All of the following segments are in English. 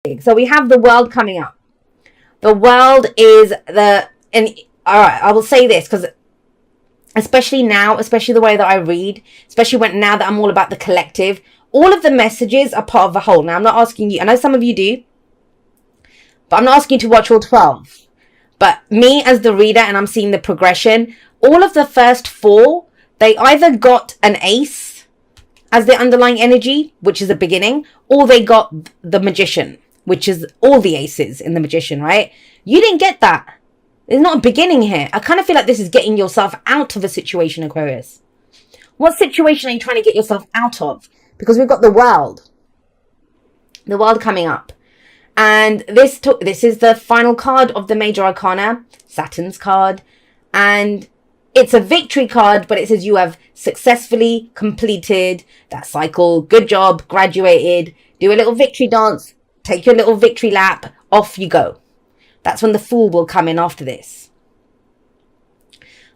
So we have the world coming up. The world is all right, I will say this because especially now, especially the way that I read, especially now that I'm all about the collective, all of the messages are part of the whole. Now, I'm not asking you, I know some of you do, but I'm not asking you to watch all 12. But me as the reader, and I'm seeing the progression, all of the first 4, they either got an ace as the underlying energy, which is the beginning, or they got the magician, which is all the aces in the magician, right? You didn't get that. There's not a beginning here. I kind of feel like this is getting yourself out of a situation, Aquarius. What situation are you trying to get yourself out of? Because we've got the world coming up. And this is the final card of the Major Arcana, Saturn's card. And it's a victory card, but it says you have successfully completed that cycle. Good job, graduated, do a little victory dance, take your little victory lap, off you go. That's when the Fool will come in after this.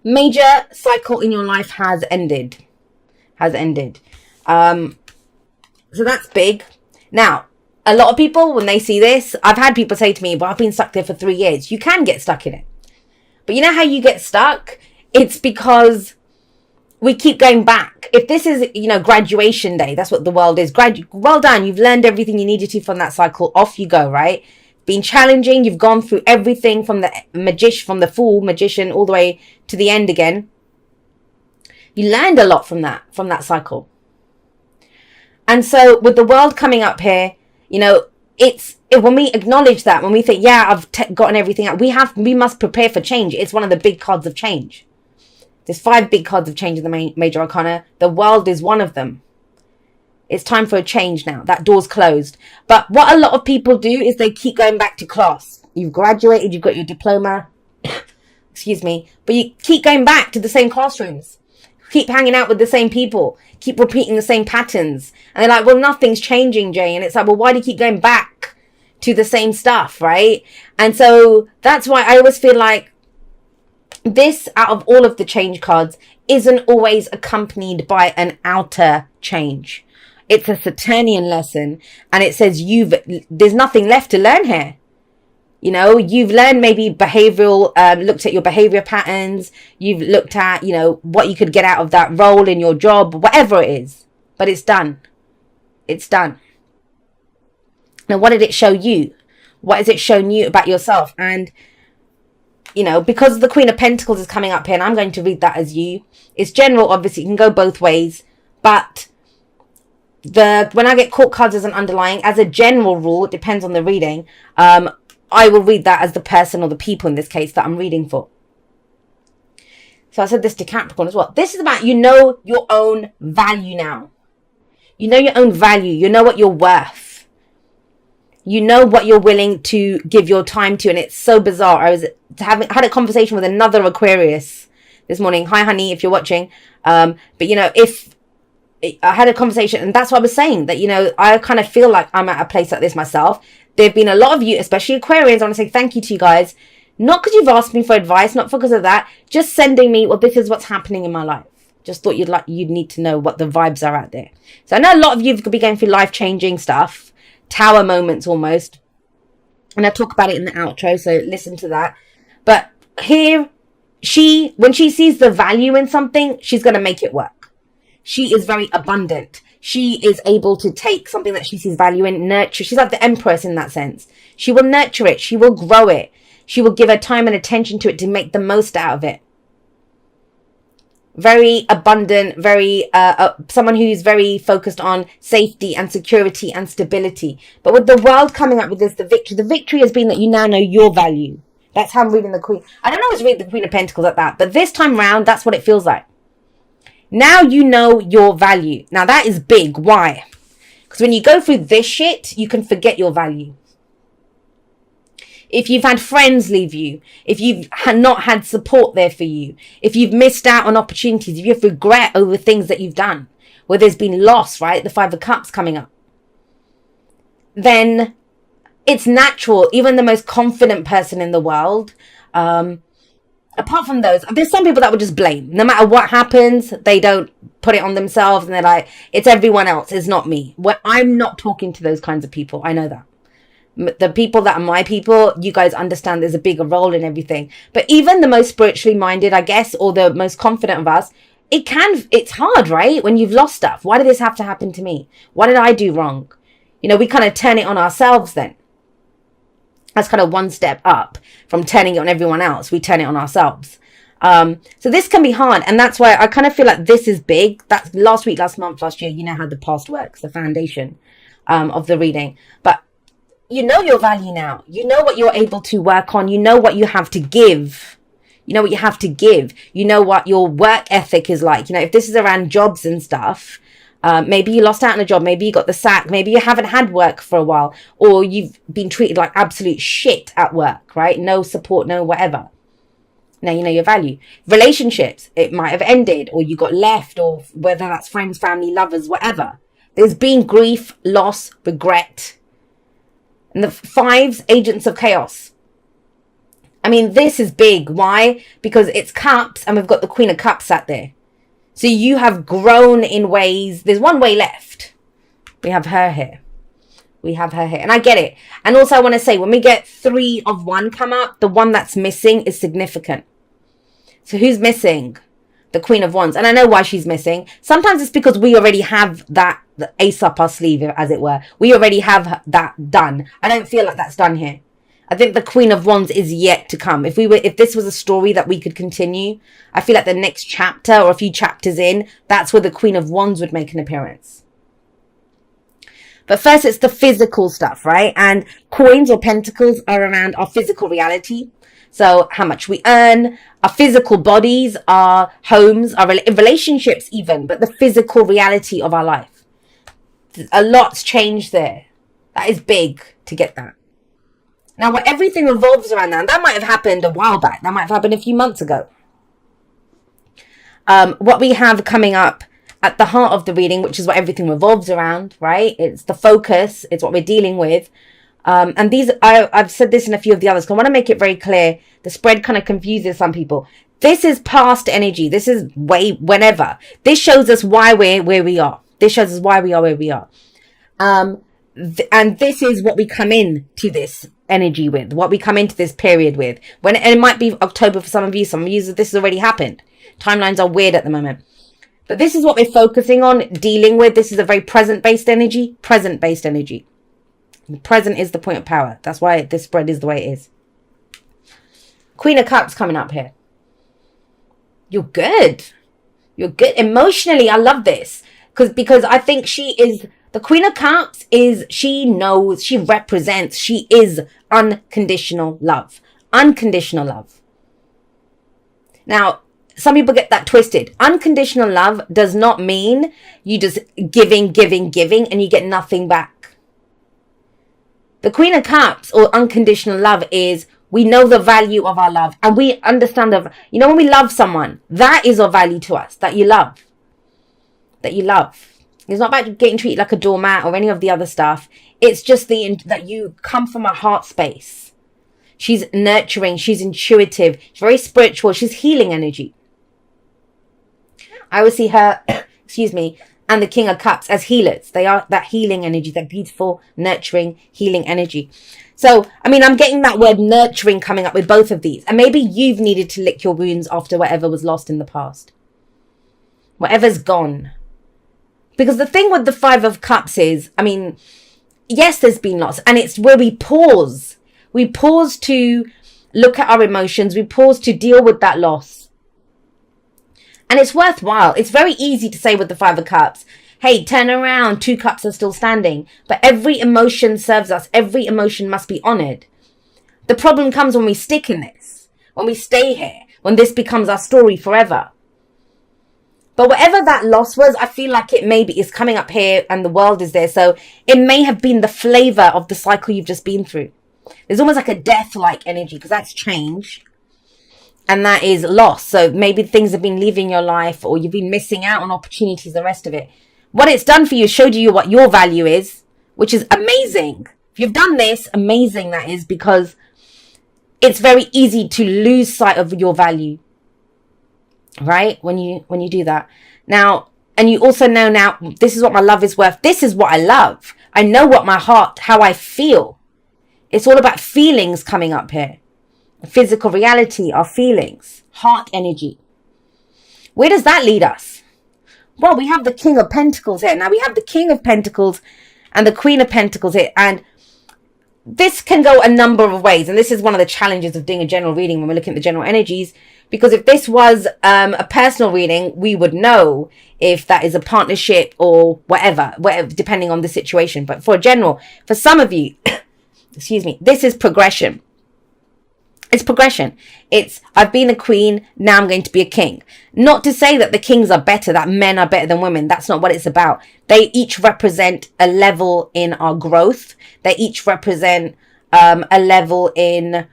Major cycle in your life has ended. So that's big. Now, a lot of people, when they see this, I've had people say to me, well, I've been stuck there for 3 years. You can get stuck in it. But you know how you get stuck? It's because we keep going back. If this is, graduation day, that's what the world is. Well done. You've learned everything you needed to from that cycle. Off you go, right? Been challenging. You've gone through everything from the Fool, magician, all the way to the end again. You learned a lot from that cycle. And so with the world coming up here, it's when we acknowledge that, when we think, yeah, I've gotten everything out, we must prepare for change. It's one of the big cards of change. There's 5 big cards of change in the Major Arcana. The world is one of them. It's time for a change now. That door's closed. But what a lot of people do is they keep going back to class. You've graduated, you've got your diploma. Excuse me. But you keep going back to the same classrooms. Keep hanging out with the same people. Keep repeating the same patterns. And they're like, well, nothing's changing, Jay. And it's like, well, why do you keep going back to the same stuff, right? And so that's why I always feel like this, out of all of the change cards, isn't always accompanied by an outer change. It's a Saturnian lesson, and it says there's nothing left to learn here. You've learned maybe behavioral, looked at your behavior patterns. You've looked at, what you could get out of that role in your job, whatever it is. But it's done. It's done. Now, what did it show you? What has it shown you about yourself? And, because the Queen of Pentacles is coming up here, and I'm going to read that as you. It's general, obviously. It can go both ways. But when I get court cards as an underlying, as a general rule, it depends on the reading, I will read that as the person or the people in this case that I'm reading for. So I said this to Capricorn as well. This is about your own value now. You know your own value. You know what you're worth. You know what you're willing to give your time to. And it's so bizarre. I had a conversation with another Aquarius this morning. Hi, honey, if you're watching. But if I had a conversation, and that's what I was saying, that, I kind of feel like I'm at a place like this myself. There have been a lot of you, especially Aquarians. I want to say thank you to you guys. Not because you've asked me for advice, not because of that. Just sending me, well, this is what's happening in my life. Just thought you'd need to know what the vibes are out there. So I know a lot of you could be going through life-changing stuff. Tower moments almost. And I talk about it in the outro, so listen to that. But here, when she sees the value in something, she's going to make it work. She is very abundant. She is able to take something that she sees value in, nurture. She's like the Empress in that sense. She will nurture it. She will grow it. She will give her time and attention to it to make the most out of it. Very abundant, very someone who's very focused on safety and security and stability. But with the world coming up with this, the victory has been that you now know your value. That's how I'm reading the Queen. I don't always read the Queen of Pentacles like that, but this time round, that's what it feels like. Now you know your value. Now that is big. Why? Because when you go through this shit, you can forget your value. If you've had friends leave you, if you've not had support there for you, if you've missed out on opportunities, if you have regret over things that you've done, where there's been loss, right? The 5 of Cups coming up. Then it's natural. Even the most confident person in the world, apart from those, there's some people that will just blame. No matter what happens, they don't put it on themselves. And they're like, it's everyone else. It's not me. I'm not talking to those kinds of people. I know that. The people that are my people, you guys understand there's a bigger role in everything. But even the most spiritually minded, I guess, or the most confident of us, it's hard, right? When you've lost stuff. Why did this have to happen to me? What did I do wrong? You know, we kind of turn it on ourselves then. That's kind of one step up from turning it on everyone else. We turn it on ourselves. So this can be hard. And that's why I kind of feel like this is big. That's last week, last month, last year, you know how the past works, the foundation of the reading. But you know your value now. You know what you're able to work on. You know what you have to give. You know what you have to give. You know what your work ethic is like. You know, if this is around jobs and stuff, maybe you lost out on a job. Maybe you got the sack. Maybe you haven't had work for a while. Or you've been treated like absolute shit at work, right? No support, no whatever. Now you know your value. Relationships, it might have ended or you got left, or whether that's friends, family, lovers, whatever. There's been grief, loss, regret. And the fives, agents of chaos. I mean, this is big. Why? Because it's cups and we've got the Queen of Cups sat there. So you have grown in ways. There's one way left. We have her here. We have her here. And I get it. And also I want to say, when we get 3 of 1 come up, the one that's missing is significant. So who's missing? The Queen of Wands. And I know why she's missing. Sometimes it's because we already have that the ace up our sleeve, as it were. We already have that done. I don't feel like that's done here. I think the Queen of Wands is yet to come. If this was a story that we could continue, I feel like the next chapter or a few chapters in, that's where the Queen of Wands would make an appearance. But first, it's the physical stuff, right? And coins or pentacles are around our physical reality. So how much we earn, our physical bodies, our homes, our relationships even, but the physical reality of our life. A lot's changed there. That is big to get that. Now, what everything revolves around now, that might have happened a while back. That might have happened a few months ago. What we have coming up at the heart of the reading, which is what everything revolves around, right? It's the focus. It's what we're dealing with. And these, I've said this in a few of the others, because I want to make it very clear. The spread kind of confuses some people. This is past energy. This is whenever. This shows us why we're where we are. This shows us why we are where we are. And this is what we come in to this energy with, what we come into this period with. And it might be October for some of you. Some of you, this has already happened. Timelines are weird at the moment. But this is what we're focusing on, dealing with. This is a very present-based energy. Present-based energy. The present is the point of power. That's why this spread is the way it is. Queen of Cups coming up here. You're good. You're good. Emotionally, I love this. Because I think she is, the Queen of Cups is, she knows, she represents, she is unconditional love. Unconditional love. Now, some people get that twisted. Unconditional love does not mean you just giving, and you get nothing back. The Queen of Cups or unconditional love is, we know the value of our love and we understand when we love someone, that is of value to us, that you love. That you love. It's not about getting treated like a doormat or any of the other stuff. It's just that you come from a heart space. She's nurturing. She's intuitive. She's very spiritual. She's healing energy. I would see her, excuse me, and the King of Cups as healers. They are that healing energy, that beautiful, nurturing, healing energy. So, I mean, I'm getting that word nurturing coming up with both of these. And maybe you've needed to lick your wounds after whatever was lost in the past. Whatever's gone. Because the thing with the 5 of Cups is, I mean, yes, there's been loss. And it's where we pause. We pause to look at our emotions. We pause to deal with that loss. And it's worthwhile. It's very easy to say with the 5 of Cups, hey, turn around. 2 cups are still standing. But every emotion serves us. Every emotion must be honored. The problem comes when we stick in this. When we stay here. When this becomes our story forever. But whatever that loss was, I feel like it maybe is coming up here and the world is there. So it may have been the flavor of the cycle you've just been through. There's almost like a death-like energy because that's change. And that is loss. So maybe things have been leaving your life or you've been missing out on opportunities, the rest of it. What it's done for you, showed you what your value is, which is amazing. If you've done this, amazing that is, because it's very easy to lose sight of your value. Right? When you do that. Now, and you also know this is what my love is worth. This is what I love. I know what my heart, how I feel. It's all about feelings coming up here. Physical reality, our feelings, heart energy. Where does that lead us? Well, we have the King of Pentacles here. Now we have the King of Pentacles and the Queen of Pentacles here. And this can go a number of ways. And this is one of the challenges of doing a general reading when we're looking at the general energies. Because if this was a personal reading, we would know if that is a partnership or whatever, depending on the situation. But for general, for some of you, excuse me, this is progression. It's progression. It's, I've been a queen, now I'm going to be a king. Not to say that the kings are better, that men are better than women. That's not what it's about. They each represent a level in our growth. They each represent a level in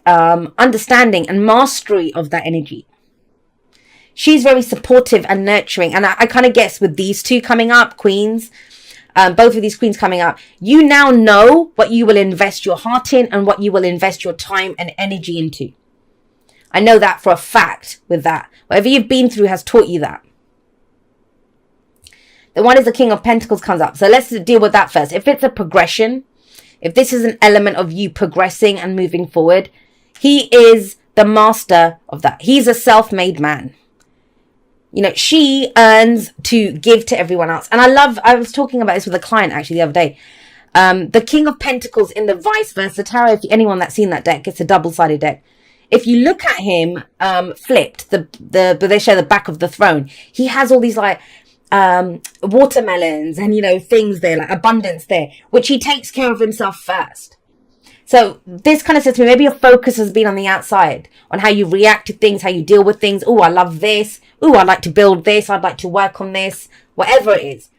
understanding and mastery of that energy. She's very supportive and nurturing. And I kind of guess with these two coming up, queens, both of these queens coming up, you now know what you will invest your heart in and what you will invest your time and energy into. I know that for a fact with that. Whatever you've been through has taught you that. The one is the King of Pentacles comes up. So let's deal with that first. If it's a progression, if this is an element of you progressing and moving forward, he is the master of that. He's a self-made man. You know, she earns to give to everyone else. And I was talking about this with a client actually the other day. The King of Pentacles in the vice versa tarot, if anyone that's seen that deck, it's a double-sided deck. If you look at him flipped, they show the back of the throne. He has all these like watermelons and, you know, things there, like abundance there, which he takes care of himself first. So this kind of says to me, maybe your focus has been on the outside, on how you react to things, how you deal with things. Oh, I love this. Oh, I'd like to build this. I'd like to work on this, whatever it is.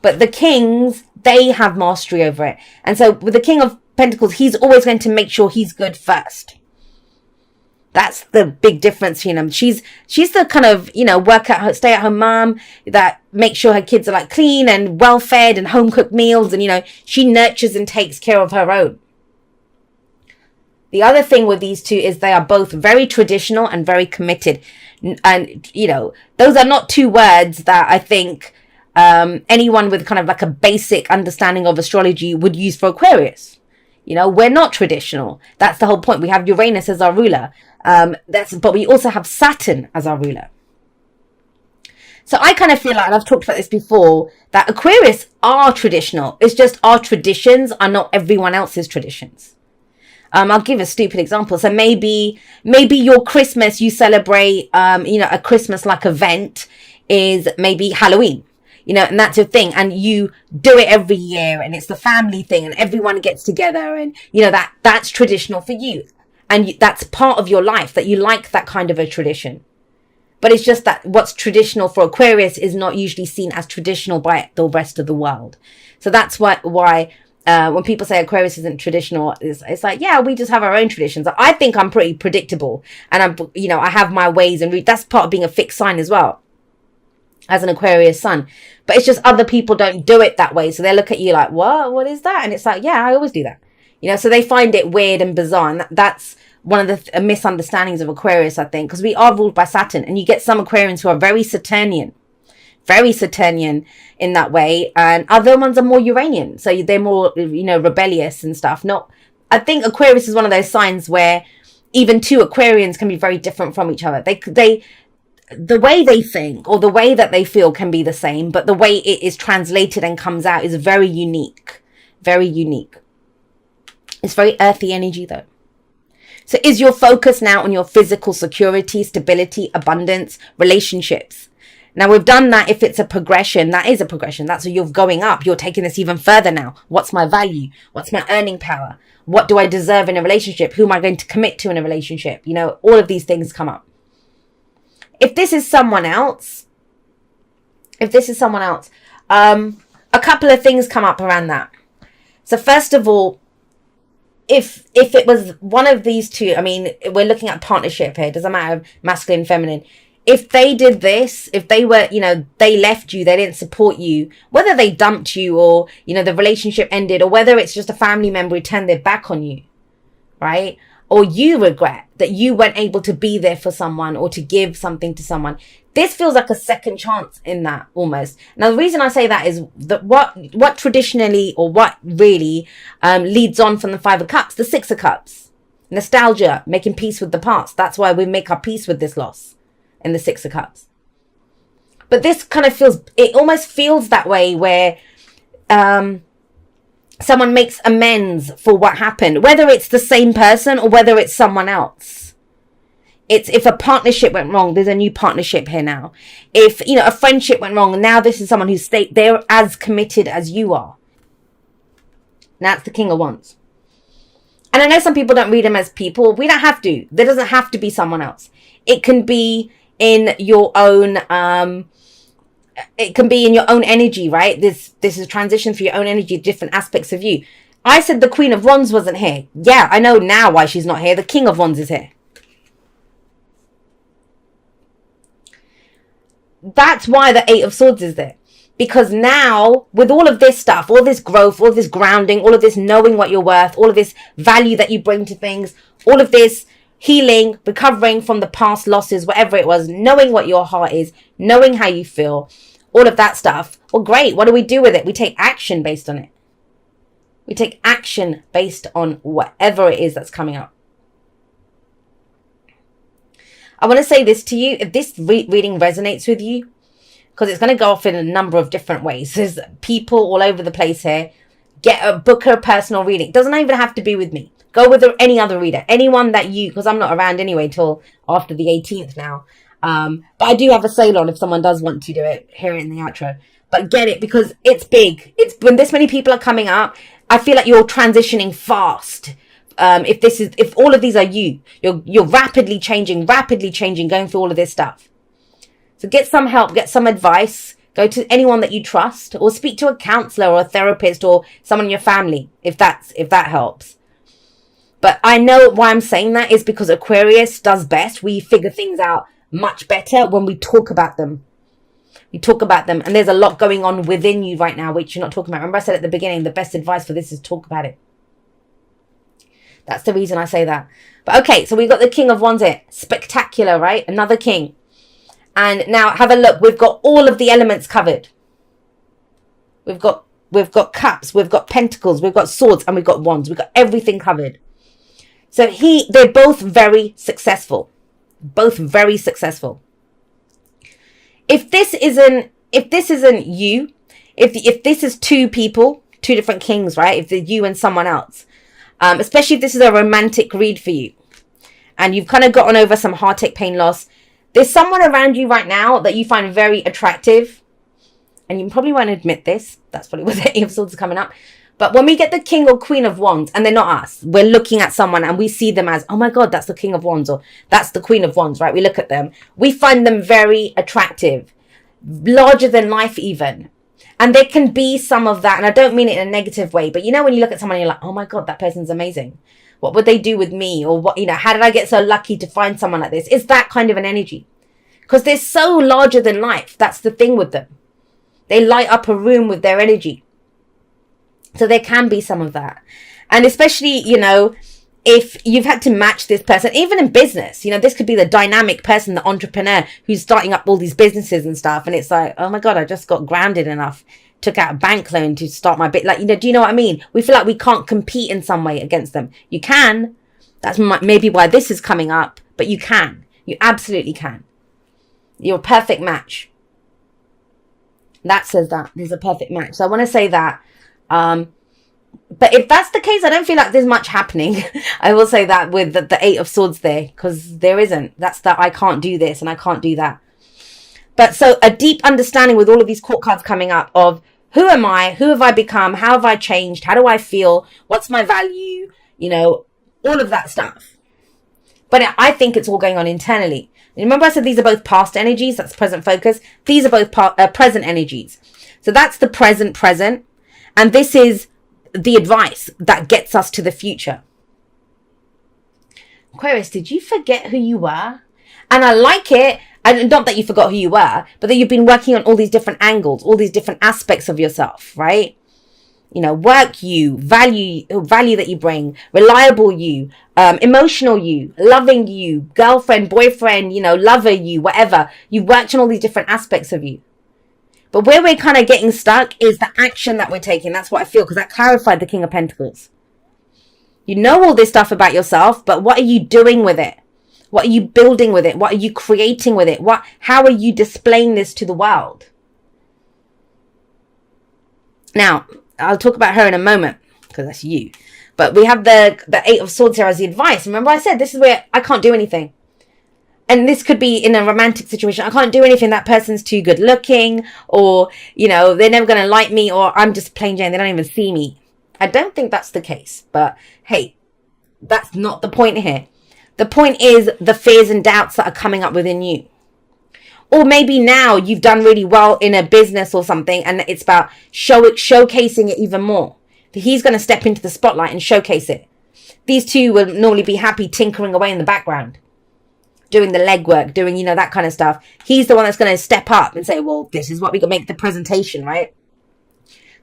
But the kings, they have mastery over it. And so with the King of Pentacles, he's always going to make sure he's good first. That's the big difference, you know. She's the kind of, you know, stay at home mom that makes sure her kids are like clean and well fed and home cooked meals. And, you know, she nurtures and takes care of her own. The other thing with these two is they are both very traditional and very committed. And, you know, those are not two words that I think anyone with kind of like a basic understanding of astrology would use for Aquarius. You know, we're not traditional. That's the whole point. We have Uranus as our ruler. But we also have Saturn as our ruler. So I kind of feel like, and I've talked about this before, that Aquarius are traditional. It's just our traditions are not everyone else's traditions. I'll give a stupid example. So maybe your Christmas, you celebrate, you know, a Christmas-like event is maybe Halloween, you know, and that's your thing. And you do it every year and it's the family thing and everyone gets together and, you know, that's traditional for you. And that's part of your life, that you like that kind of a tradition. But it's just that what's traditional for Aquarius is not usually seen as traditional by the rest of the world. So that's why when people say Aquarius isn't traditional, it's like, yeah, we just have our own traditions. I think I'm pretty predictable and you know, I have my ways and that's part of being a fixed sign as well as an Aquarius sun. But it's just other people don't do it that way. So they look at you like, what is that? And it's like, yeah, I always do that. You know, so they find it weird and bizarre. And that's one of the misunderstandings of Aquarius, I think, because we are ruled by Saturn and you get some Aquarians who are very Saturnian in that way, and other ones are more Uranian, so they're more, you know, rebellious and stuff. I think Aquarius is one of those signs where even two Aquarians can be very different from each other. The way they think or the way that they feel can be the same, but the way it is translated and comes out is very unique. It's very earthy energy though. So is your focus now on your physical security, stability, abundance, relationships? Now we've done that. If it's a progression, that is a progression. That's where you're going up. You're taking this even further now. What's my value? What's my earning power? What do I deserve in a relationship? Who am I going to commit to in a relationship? You know, all of these things come up. If this is someone else, a couple of things come up around that. So first of all, if it was one of these two, I mean, we're looking at partnership here. It doesn't matter masculine, feminine. If they did this, if they were, you know, they left you, they didn't support you, whether they dumped you or, you know, the relationship ended, or whether it's just a family member who turned their back on you, right? Or you regret that you weren't able to be there for someone or to give something to someone. This feels like a second chance in that, almost. Now, the reason I say that is that what traditionally, or what really leads on from the Five of Cups, the Six of Cups. Nostalgia, making peace with the past. That's why we make our peace with this loss in the Six of Cups. But this kind of feels, it almost feels that way, where someone makes amends for what happened, whether it's the same person or whether it's someone else. It's if a partnership went wrong, there's a new partnership here now. If, you know, a friendship went wrong, now this is someone who's they're as committed as you are. Now it's the King of Wands. And I know some people don't read them as people. We don't have to. There doesn't have to be someone else. It can be in your own, it can be in your own energy, right? This is a transition for your own energy, different aspects of you. I said the Queen of Wands wasn't here. Yeah, I know now why she's not here. The King of Wands is here. That's why the Eight of Swords is there. Because now, with all of this stuff, all this growth, all this grounding, all of this knowing what you're worth, all of this value that you bring to things, all of this healing, recovering from the past losses, whatever it was, knowing what your heart is, knowing how you feel, all of that stuff. Well, great. What do we do with it? We take action based on it. We take action based on whatever it is that's coming up. I want to say this to you. If this reading resonates with you, because it's going to go off in a number of different ways. There's people all over the place here. Book a personal reading. It doesn't even have to be with me. Go with any other reader. Anyone that you, because I'm not around anyway till after the 18th now. But I do have a sale on if someone does want to do it. Hear it in the outro. But get it, because it's big. It's when this many people are coming up, I feel like you're transitioning fast. If all of these are you're rapidly changing, going through all of this stuff. So get some help, get some advice, go to anyone that you trust, or speak to a counselor or a therapist or someone in your family, if that helps. But I know why I'm saying that is because Aquarius does best. We figure things out much better when we talk about them. We talk about them, and there's a lot going on within you right now, which you're not talking about. Remember I said at the beginning, the best advice for this is talk about it. That's the reason I say that. But okay, so we've got the King of Wands here. Spectacular, right? Another king. And now have a look. We've got all of the elements covered. We've got cups, we've got pentacles, we've got swords, and we've got wands. We've got everything covered. So they're both very successful. Both very successful. If this isn't you, if this is two people, two different kings, right? If they're you and someone else, especially if this is a romantic read for you, and you've kind of gotten over some heartache, pain, loss, there's someone around you right now that you find very attractive, and you probably won't admit this. That's probably where the Eight of Swords is coming up. But when we get the King or Queen of Wands, and they're not us, we're looking at someone and we see them as, oh my God, that's the King of Wands, or that's the Queen of Wands, right? We look at them. We find them very attractive, larger than life even. And there can be some of that, and I don't mean it in a negative way, but you know when you look at someone and you're like, oh my God, that person's amazing. What would they do with me? Or what, how did I get so lucky to find someone like this? It's that kind of an energy. Because they're so larger than life. That's the thing with them. They light up a room with their energy. So there can be some of that. And especially, if you've had to match this person, even in business, this could be the dynamic person, the entrepreneur who's starting up all these businesses and stuff. And it's like, oh my God, I just got grounded enough, took out a bank loan to start my bit. Do you know what I mean? We feel like we can't compete in some way against them. You can. That's maybe why this is coming up, but you can. You absolutely can. You're a perfect match. That says that. There's a perfect match. So I want to say that. But if that's the case, I don't feel like there's much happening. I will say that with the Eight of Swords there, because there isn't. That's that I can't do this and I can't do that. But so a deep understanding with all of these court cards coming up of who am I? Who have I become? How have I changed? How do I feel? What's my value? All of that stuff. But I think it's all going on internally. Remember I said these are both past energies. That's present focus. These are both present energies. So that's the present. And this is the advice that gets us to the future. Aquarius, did you forget who you were? And I like it. And not that you forgot who you were, but that you've been working on all these different angles, all these different aspects of yourself, right? work you, value that you bring, reliable you, emotional you, loving you, girlfriend, boyfriend, lover you, whatever. You've worked on all these different aspects of you. But where we're kind of getting stuck is the action that we're taking. That's what I feel, because that clarified the King of Pentacles. You know all this stuff about yourself, but what are you doing with it? What are you building with it? What are you creating with it? How are you displaying this to the world? Now, I'll talk about her in a moment, because that's you. But we have the Eight of Swords here as the advice. Remember I said, this is where I can't do anything. And this could be in a romantic situation. I can't do anything. That person's too good looking, or, they're never going to like me, or I'm just plain Jane. They don't even see me. I don't think that's the case. But hey, that's not the point here. The point is the fears and doubts that are coming up within you. Or maybe now you've done really well in a business or something, and it's about showcasing it even more. He's going to step into the spotlight and showcase it. These two will normally be happy tinkering away in the background, doing the legwork, doing, that kind of stuff. He's the one that's going to step up and say, well, this is what we can make the presentation, right?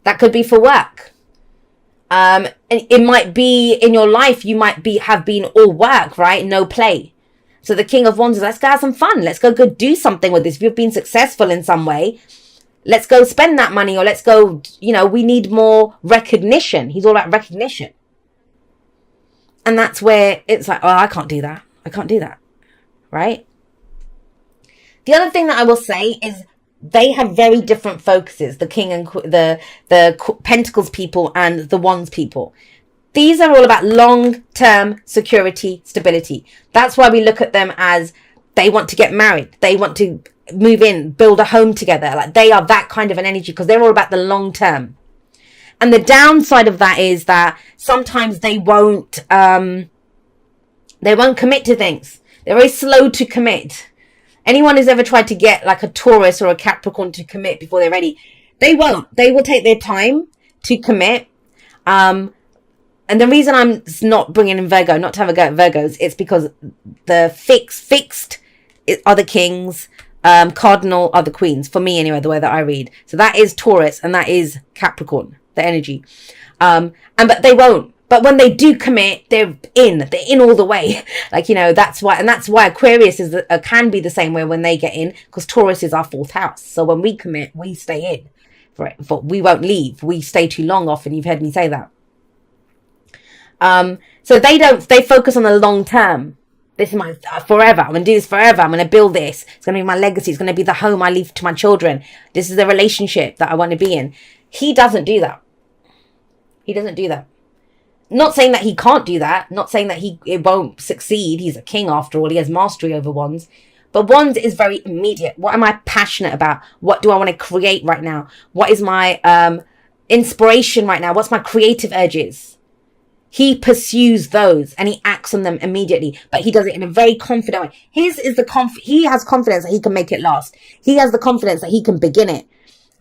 That could be for work. And it might be in your life, you might have been all work, right? No play. So the King of Wands is, let's go have some fun. Let's go do something with this. If you've been successful in some way, let's go spend that money, or let's go, we need more recognition. He's all about recognition. And that's where it's like, oh, I can't do that. I can't do that. Right? The other thing that I will say is they have very different focuses, the King and the Pentacles people and the Wands people. These are all about long-term security, stability. That's why we look at them as they want to get married. They want to move in, build a home together. Like, they are that kind of an energy, because they're all about the long term. And the downside of that is that sometimes they won't commit to things. They're very slow to commit. Anyone who's ever tried to get like a Taurus or a Capricorn to commit before they're ready, they won't. They will take their time to commit. And the reason I'm not bringing in Virgo, not to have a go at Virgos, it's because the fixed are the kings, cardinal are the queens. For me, anyway, the way that I read. So that is Taurus and that is Capricorn, the energy. But they won't. But when they do commit, they're in all the way. Like, that's why Aquarius can be the same way when they get in, because Taurus is our fourth house. So when we commit, we stay in. Right? But we won't leave. We stay too long often. You've heard me say that. So they focus on the long term. This is my forever. I'm going to do this forever. I'm going to build this. It's going to be my legacy. It's going to be the home I leave to my children. This is the relationship that I want to be in. He doesn't do that. He doesn't do that. Not saying that he can't do that. Not saying that it won't succeed. He's a king after all. He has mastery over wands. But wands is very immediate. What am I passionate about? What do I want to create right now? What is my inspiration right now? What's my creative urges? He pursues those and he acts on them immediately. But he does it in a very confident way. He has confidence that he can make it last. He has the confidence that he can begin it.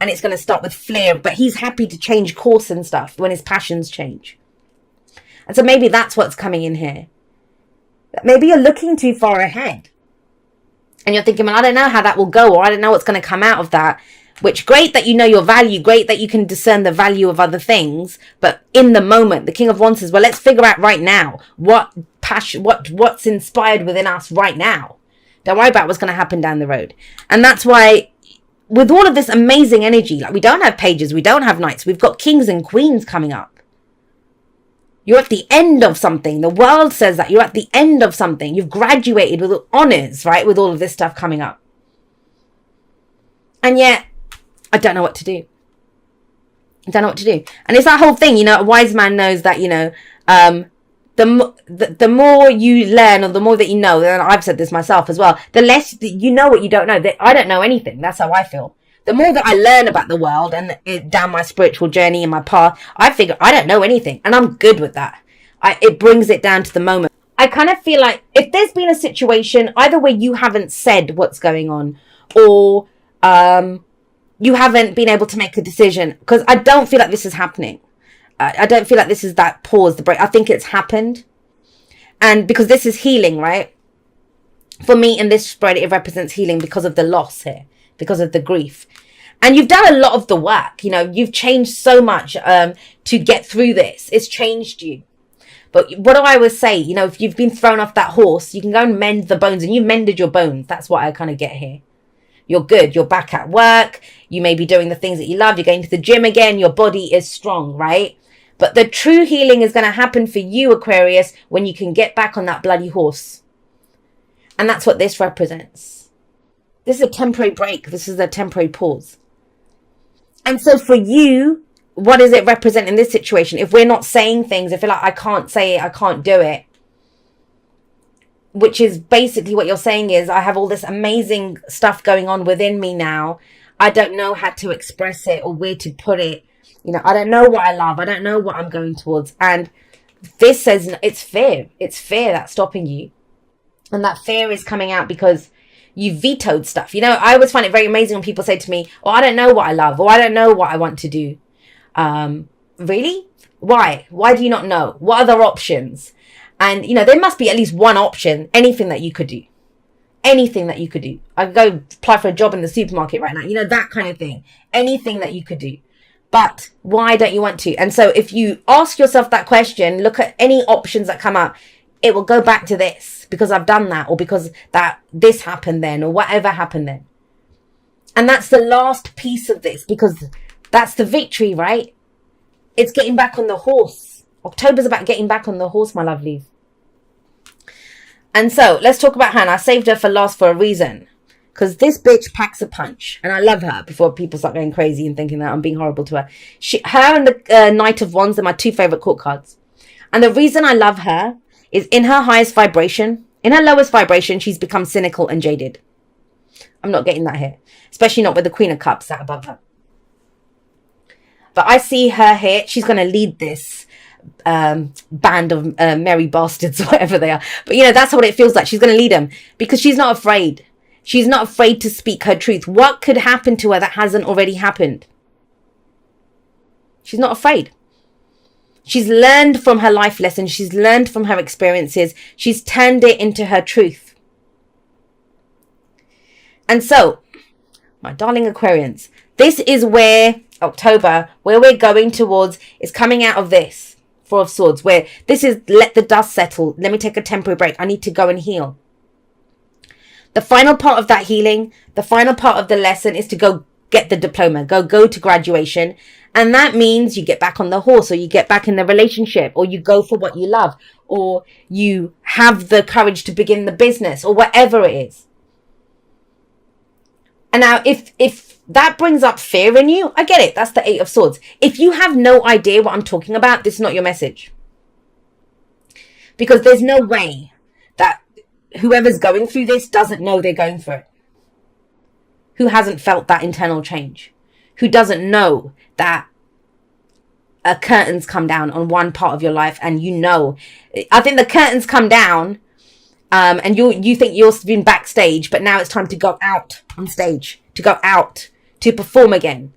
And it's going to start with flair. But he's happy to change course and stuff when his passions change. And so maybe that's what's coming in here. Maybe you're looking too far ahead. And you're thinking, well, I don't know how that will go, or I don't know what's going to come out of that. Which, great that you know your value, great that you can discern the value of other things. But in the moment, the King of Wands says, well, let's figure out right now what's inspired within us right now. Don't worry about what's going to happen down the road. And that's why, with all of this amazing energy, like, we don't have pages, we don't have knights, we've got kings and queens coming up. You're at the end of something. The world says that you're at the end of something. You've graduated with honors, right? With all of this stuff coming up. And yet, I don't know what to do. I don't know what to do. And it's that whole thing, a wise man knows that, the more you learn, or the more that you know, and I've said this myself as well, the less you know what you don't know. I don't know anything. That's how I feel. The more that I learn about the world and down my spiritual journey and my path, I figure I don't know anything. And I'm good with that. It brings it down to the moment. I kind of feel like if there's been a situation, either where you haven't said what's going on, or you haven't been able to make a decision, because I don't feel like this is happening. I don't feel like this is that pause, the break. I think it's happened. And because this is healing, right? For me, in this spread, it represents healing because of the loss here, because of the grief. And you've done a lot of the work. You know, you've changed so much to get through this. It's changed you. But what do I always say? You know, if you've been thrown off that horse, you can go and mend the bones, and you've mended your bones. That's what I kind of get here. You're good. You're back at work. You may be doing the things that you love. You're going to the gym again. Your body is strong, right? But the true healing is going to happen for you, Aquarius, when you can get back on that bloody horse. And that's what this represents. This is a temporary break. This is a temporary pause. And so for you, what does it represent in this situation? If we're not saying things, if you're like, I can't say it, I can't do it, which is basically what you're saying is, I have all this amazing stuff going on within me now. I don't know how to express it or where to put it. You know, I don't know what I love. I don't know what I'm going towards. And this says it's fear. It's fear that's stopping you. And that fear is coming out because you vetoed stuff. You know, I always find it very amazing when people say to me, oh, I don't know what I love, or I don't know what I want to do. Really? Why? Why do you not know? What other options? And, you know, there must be at least one option, anything that you could do. Anything that you could do. I could go apply for a job in the supermarket right now. You know, that kind of thing. Anything that you could do. But why don't you want to? And so if you ask yourself that question, look at any options that come up, it will go back to this because I've done that, or because that this happened then, or whatever happened then. And that's the last piece of this, because that's the victory, right? It's getting back on the horse. October's about getting back on the horse, my lovelies. And so let's talk about Hannah. I saved her for last for a reason, because this bitch packs a punch, and I love her before people start going crazy and thinking that I'm being horrible to her. Her and the Knight of Wands are my two favorite court cards. And the reason I love her is in her highest vibration. In her lowest vibration, she's become cynical and jaded. I'm not getting that here, especially not with the Queen of Cups sat above her. But I see her here. She's going to lead this band of merry bastards, whatever they are. But, you know, that's what it feels like. She's going to lead them because she's not afraid. She's not afraid to speak her truth. What could happen to her that hasn't already happened? She's not afraid. She's learned from her life lessons. She's learned from her experiences. She's turned it into her truth. And so, my darling Aquarians, this is where October, where we're going towards, is coming out of this Four of Swords, where this is let the dust settle. Let me take a temporary break. I need to go and heal. The final part of that healing, the final part of the lesson is to go get the diploma, go to graduation. And that means you get back on the horse, or you get back in the relationship, or you go for what you love, or you have the courage to begin the business, or whatever it is. And now if that brings up fear in you, I get it. That's the Eight of Swords. If you have no idea what I'm talking about, this is not your message. Because there's no way that whoever's going through this doesn't know they're going through it. Who hasn't felt that internal change? Who doesn't know that a curtain's come down on one part of your life, and you know, I think the curtain's come down, and you think you've been backstage, but now it's time to go out on stage, to go out, to perform again.